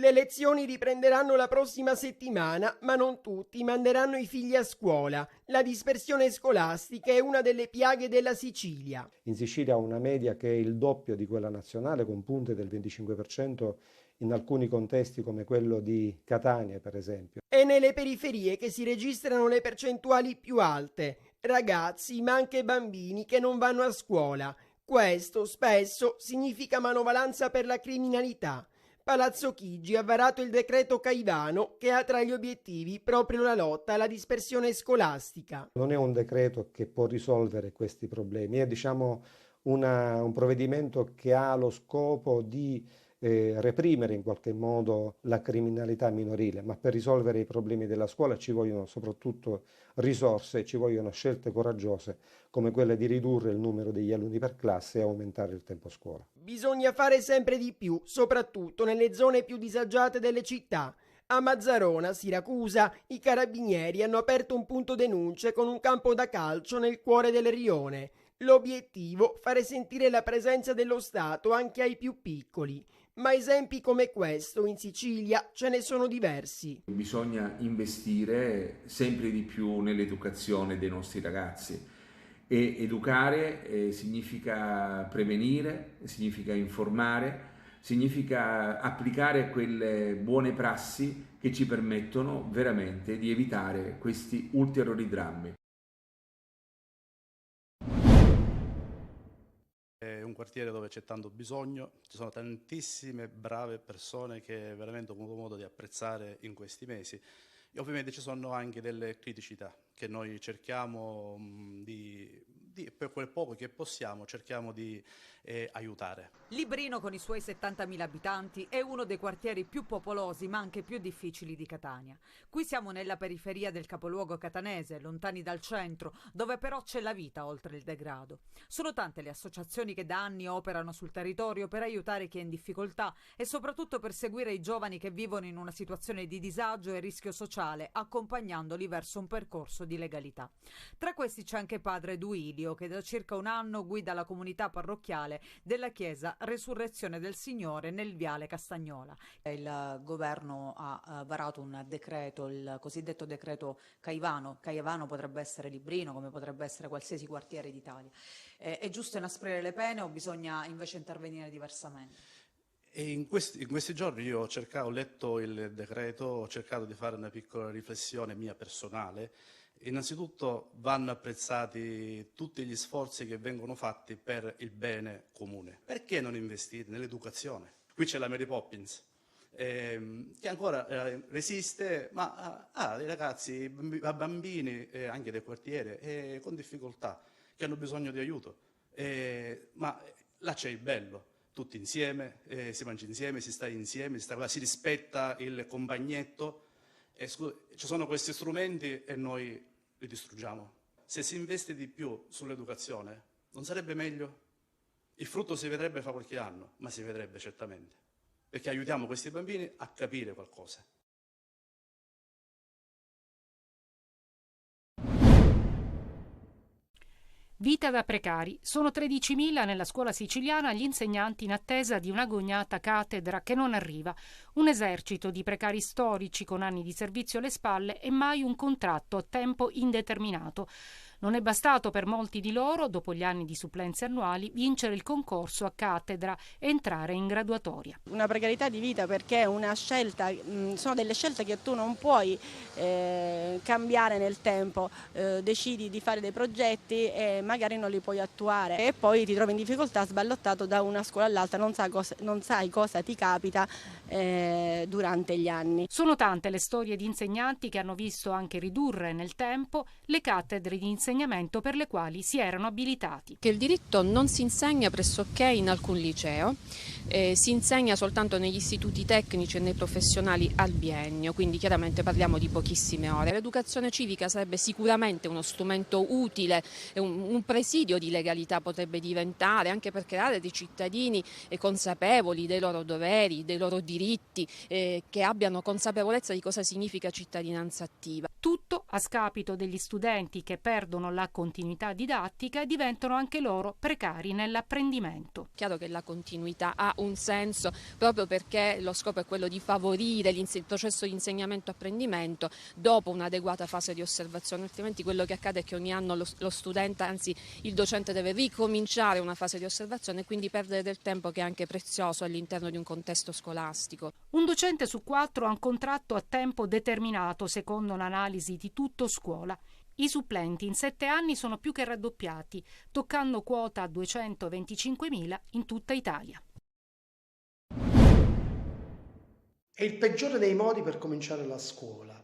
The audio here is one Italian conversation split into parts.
Le lezioni riprenderanno la prossima settimana, ma non tutti manderanno i figli a scuola. La dispersione scolastica è una delle piaghe della Sicilia. In Sicilia ha una media che è il doppio di quella nazionale, con punte del 25% in alcuni contesti come quello di Catania, per esempio. È nelle periferie che si registrano le percentuali più alte. Ragazzi, ma anche bambini che non vanno a scuola. Questo spesso significa manovalanza per la criminalità. Palazzo Chigi ha varato il decreto Caivano che ha tra gli obiettivi proprio la lotta alla dispersione scolastica. Non è un decreto che può risolvere questi problemi, è un provvedimento che ha lo scopo di reprimere in qualche modo la criminalità minorile, ma per risolvere i problemi della scuola ci vogliono soprattutto risorse, ci vogliono scelte coraggiose come quelle di ridurre il numero degli alunni per classe e aumentare il tempo scuola. Bisogna fare sempre di più, soprattutto nelle zone più disagiate delle città. A Mazzarona, Siracusa, i carabinieri hanno aperto un punto denunce con un campo da calcio nel cuore del rione. L'obiettivo, fare sentire la presenza dello Stato anche ai più piccoli. Ma esempi come questo in Sicilia ce ne sono diversi. Bisogna investire sempre di più nell'educazione dei nostri ragazzi. E educare significa prevenire, significa informare, significa applicare quelle buone prassi che ci permettono veramente di evitare questi ulteriori drammi. È un quartiere dove c'è tanto bisogno, ci sono tantissime brave persone che veramente ho avuto modo di apprezzare in questi mesi e ovviamente ci sono anche delle criticità che noi cerchiamo per quel poco che possiamo, cerchiamo di aiutare. Librino, con i suoi 70.000 abitanti, è uno dei quartieri più popolosi ma anche più difficili di Catania. Qui siamo nella periferia del capoluogo catanese, lontani dal centro, dove però c'è la vita oltre il degrado. Sono tante le associazioni che da anni operano sul territorio per aiutare chi è in difficoltà e soprattutto per seguire i giovani che vivono in una situazione di disagio e rischio sociale, accompagnandoli verso un percorso di legalità. Tra questi c'è anche padre Duilio, che da circa un anno guida la comunità parrocchiale della chiesa Resurrezione del Signore nel viale Castagnola. Il governo ha varato un decreto, il cosiddetto decreto Caivano. Caivano potrebbe essere Librino, come potrebbe essere qualsiasi quartiere d'Italia. È giusto inasprire le pene o bisogna invece intervenire diversamente? E in questi giorni io ho letto il decreto, ho cercato di fare una piccola riflessione mia personale. Innanzitutto vanno apprezzati tutti gli sforzi che vengono fatti per il bene comune. Perché non investire nell'educazione? Qui c'è la Mary Poppins, che ancora resiste, ma ha dei ragazzi, bambini anche del quartiere con difficoltà, che hanno bisogno di aiuto. Ma là c'è il bello, tutti insieme, si mangia insieme, si sta insieme, si rispetta il compagnetto. Ci sono questi strumenti e noi li distruggiamo. Se si investe di più sull'educazione, non sarebbe meglio? Il frutto si vedrebbe fra qualche anno, ma si vedrebbe certamente, perché aiutiamo questi bambini a capire qualcosa. Vita da precari. Sono 13.000 nella scuola siciliana gli insegnanti in attesa di un'agognata cattedra che non arriva. Un esercito di precari storici con anni di servizio alle spalle e mai un contratto a tempo indeterminato. Non è bastato per molti di loro, dopo gli anni di supplenze annuali, vincere il concorso a cattedra e entrare in graduatoria. Una precarietà di vita perché è una scelta, sono delle scelte che tu non puoi cambiare nel tempo, decidi di fare dei progetti e magari non li puoi attuare e poi ti trovi in difficoltà sballottato da una scuola all'altra, non sai cosa ti capita durante gli anni. Sono tante le storie di insegnanti che hanno visto anche ridurre nel tempo le cattedre di insegnamento per le quali si erano abilitati. Che il diritto non si insegna pressoché in alcun liceo, si insegna soltanto negli istituti tecnici e nei professionali al biennio, quindi chiaramente parliamo di pochissime ore. L'educazione civica sarebbe sicuramente uno strumento utile, un presidio di legalità potrebbe diventare, anche per creare dei cittadini consapevoli dei loro doveri, dei loro diritti, che abbiano consapevolezza di cosa significa cittadinanza attiva. Tutto a scapito degli studenti che perdono la continuità didattica e diventano anche loro precari nell'apprendimento. Chiaro che la continuità ha un senso, proprio perché lo scopo è quello di favorire il processo di insegnamento-apprendimento dopo un'adeguata fase di osservazione, altrimenti quello che accade è che ogni anno lo studente, anzi il docente, deve ricominciare una fase di osservazione e quindi perdere del tempo che è anche prezioso all'interno di un contesto scolastico. Un docente su 4 ha un contratto a tempo determinato, secondo un'analisi di Tutto Scuola. I supplenti in 7 anni sono più che raddoppiati, toccando quota 225.000 in tutta Italia. È il peggiore dei modi per cominciare la scuola.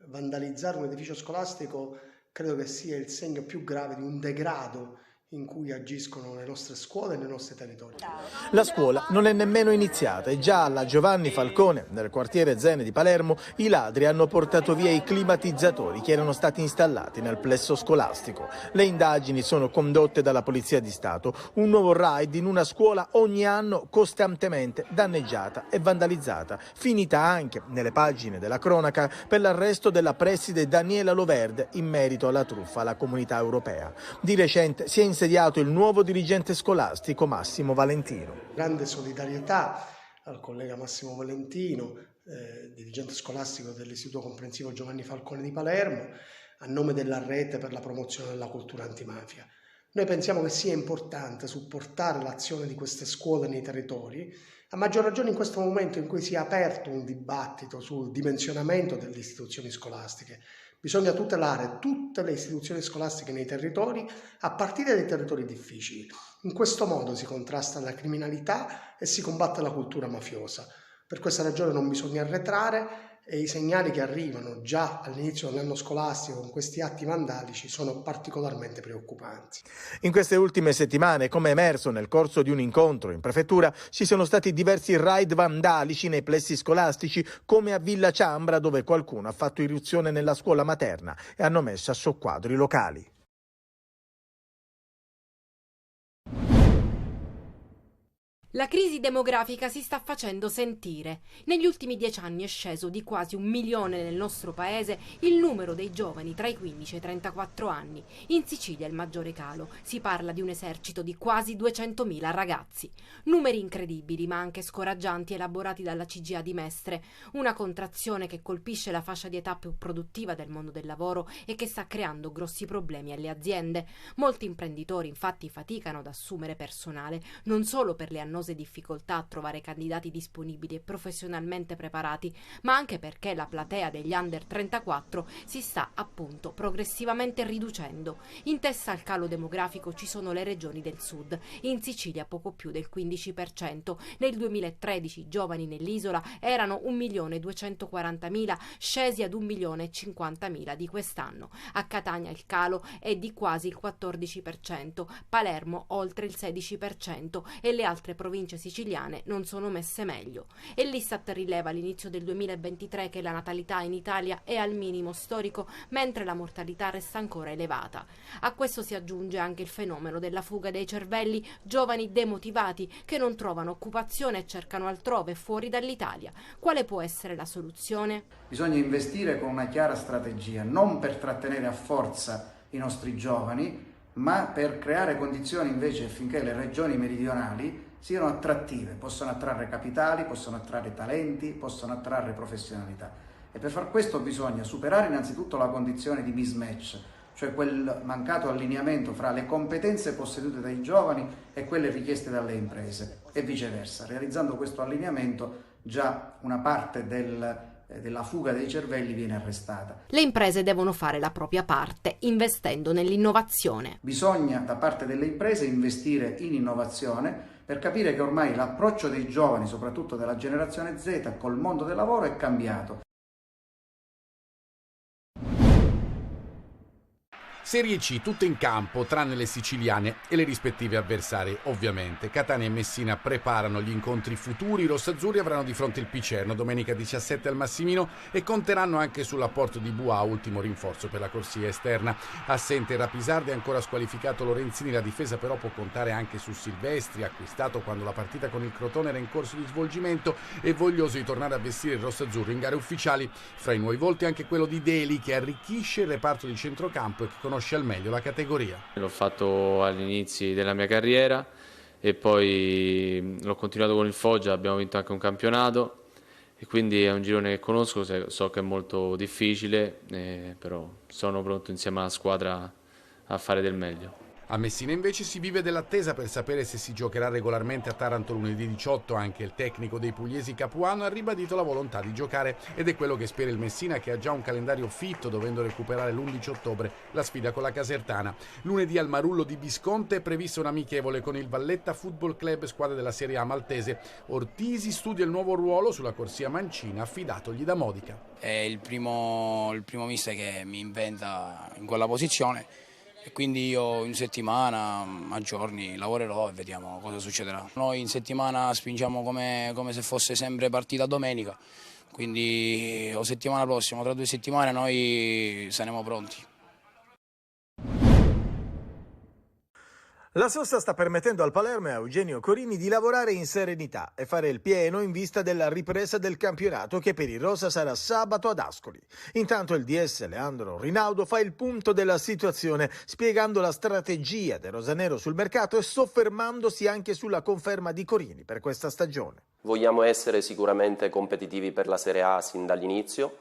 Vandalizzare un edificio scolastico credo che sia il segno più grave di un degrado in cui agiscono le nostre scuole e nei nostri territori. La scuola non è nemmeno iniziata e già alla Giovanni Falcone, nel quartiere Zene di Palermo, i ladri hanno portato via i climatizzatori che erano stati installati nel plesso scolastico. Le indagini sono condotte dalla Polizia di Stato. Un nuovo raid in una scuola ogni anno costantemente danneggiata e vandalizzata, finita anche nelle pagine della cronaca per l'arresto della preside Daniela Loverde in merito alla truffa alla Comunità Europea. Di recente si è insediato il nuovo dirigente scolastico Massimo Valentino. Grande solidarietà al collega Massimo Valentino, dirigente scolastico dell'Istituto Comprensivo Giovanni Falcone di Palermo, a nome della Rete per la promozione della cultura antimafia. Noi pensiamo che sia importante supportare l'azione di queste scuole nei territori, a maggior ragione in questo momento in cui si è aperto un dibattito sul dimensionamento delle istituzioni scolastiche. Bisogna tutelare tutte le istituzioni scolastiche nei territori, a partire dai territori difficili. In questo modo si contrasta la criminalità e si combatte la cultura mafiosa. Per questa ragione non bisogna arretrare e i segnali che arrivano già all'inizio dell'anno scolastico con questi atti vandalici sono particolarmente preoccupanti. In queste ultime settimane, come è emerso nel corso di un incontro in prefettura, ci sono stati diversi raid vandalici nei plessi scolastici, come a Villa Ciambra, dove qualcuno ha fatto irruzione nella scuola materna e hanno messo a soqquadro i locali. La crisi demografica si sta facendo sentire. Negli ultimi 10 anni è sceso di quasi 1 milione nel nostro paese il numero dei giovani tra i 15 e i 34 anni. In Sicilia il maggiore calo. Si parla di un esercito di quasi 200.000 ragazzi. Numeri incredibili ma anche scoraggianti elaborati dalla CGIA di Mestre. Una contrazione che colpisce la fascia di età più produttiva del mondo del lavoro e che sta creando grossi problemi alle aziende. Molti imprenditori infatti faticano ad assumere personale, non solo per le annose difficoltà a trovare candidati disponibili e professionalmente preparati, ma anche perché la platea degli under 34 si sta appunto progressivamente riducendo. In testa al calo demografico ci sono le regioni del sud, in Sicilia poco più del 15%. Nel 2013 i giovani nell'isola erano 1.240.000, scesi ad 1.050.000 di quest'anno. A Catania il calo è di quasi il 14%, Palermo oltre il 16% e le altre province siciliane non sono messe meglio. E l'Istat rileva all'inizio del 2023 che la natalità in Italia è al minimo storico, mentre la mortalità resta ancora elevata. A questo si aggiunge anche il fenomeno della fuga dei cervelli, giovani demotivati che non trovano occupazione e cercano altrove fuori dall'Italia. Quale può essere la soluzione? Bisogna investire con una chiara strategia, non per trattenere a forza i nostri giovani, ma per creare condizioni invece affinché le regioni meridionali siano attrattive, possono attrarre capitali, possono attrarre talenti, possono attrarre professionalità. E per far questo bisogna superare innanzitutto la condizione di mismatch, cioè quel mancato allineamento fra le competenze possedute dai giovani e quelle richieste dalle imprese e viceversa. Realizzando questo allineamento già una parte della fuga dei cervelli viene arrestata. Le imprese devono fare la propria parte, investendo nell'innovazione. Bisogna da parte delle imprese investire in innovazione per capire che ormai l'approccio dei giovani, soprattutto della generazione Z, col mondo del lavoro è cambiato. Serie C, tutto in campo, tranne le siciliane e le rispettive avversarie, ovviamente. Catania e Messina preparano gli incontri futuri, i rossazzurri avranno di fronte il Picerno domenica 17 al Massimino e conteranno anche sull'apporto di Buà, ultimo rinforzo per la corsia esterna. Assente Rapisardi, ancora squalificato Lorenzini, la difesa però può contare anche su Silvestri, acquistato quando la partita con il Crotone era in corso di svolgimento e voglioso di tornare a vestire il rossazzurro in gare ufficiali. Fra i nuovi volti anche quello di Deli, che arricchisce il reparto di centrocampo e che conosce al meglio la categoria. L'ho fatto all'inizio della mia carriera e poi l'ho continuato con il Foggia, abbiamo vinto anche un campionato e quindi è un girone che conosco, so che è molto difficile, però sono pronto insieme alla squadra a fare del meglio. A Messina invece si vive dell'attesa per sapere se si giocherà regolarmente a Taranto lunedì 18. Anche il tecnico dei pugliesi Capuano ha ribadito la volontà di giocare ed è quello che spera il Messina, che ha già un calendario fitto, dovendo recuperare l'11 ottobre la sfida con la Casertana. Lunedì al Marullo di Visconte è prevista un amichevole con il Valletta Football Club, squadra della Serie A maltese. Ortisi studia il nuovo ruolo sulla corsia mancina affidatogli da Modica. È il primo mister che mi inventa in quella posizione. E quindi io in settimana, a giorni, lavorerò e vediamo cosa succederà. Noi in settimana spingiamo come se fosse sempre partita domenica, quindi la settimana prossima, tra 2 settimane, noi saremo pronti. La sosta sta permettendo al Palermo e a Eugenio Corini di lavorare in serenità e fare il pieno in vista della ripresa del campionato che per i rosa sarà sabato ad Ascoli. Intanto il DS Leandro Rinaudo fa il punto della situazione, spiegando la strategia del rosanero sul mercato e soffermandosi anche sulla conferma di Corini per questa stagione. Vogliamo essere sicuramente competitivi per la Serie A sin dall'inizio.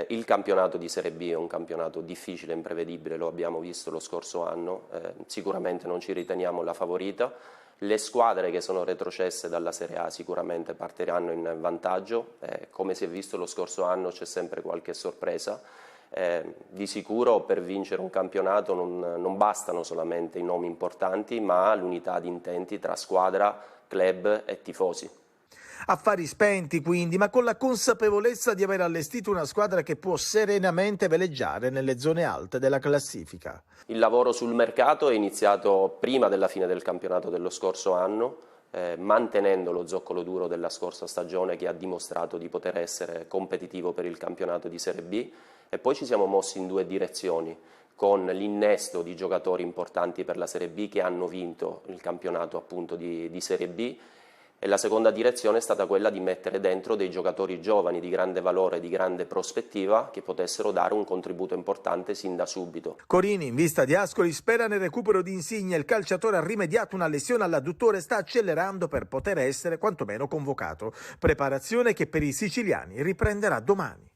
Il campionato di Serie B è un campionato difficile e imprevedibile, lo abbiamo visto lo scorso anno, sicuramente non ci riteniamo la favorita. Le squadre che sono retrocesse dalla Serie A sicuramente partiranno in vantaggio, come si è visto lo scorso anno c'è sempre qualche sorpresa. Di sicuro per vincere un campionato non bastano solamente i nomi importanti, ma l'unità di intenti tra squadra, club e tifosi. Affari spenti quindi, ma con la consapevolezza di aver allestito una squadra che può serenamente veleggiare nelle zone alte della classifica. Il lavoro sul mercato è iniziato prima della fine del campionato dello scorso anno, mantenendo lo zoccolo duro della scorsa stagione che ha dimostrato di poter essere competitivo per il campionato di Serie B, e poi ci siamo mossi in 2 direzioni, con l'innesto di giocatori importanti per la Serie B che hanno vinto il campionato appunto di Serie B. E la seconda direzione è stata quella di mettere dentro dei giocatori giovani di grande valore, di grande prospettiva, che potessero dare un contributo importante sin da subito. Corini, in vista di Ascoli, spera nel recupero di Insigne. Il calciatore ha rimediato una lesione all'adduttore e sta accelerando per poter essere quantomeno convocato. Preparazione che per i siciliani riprenderà domani.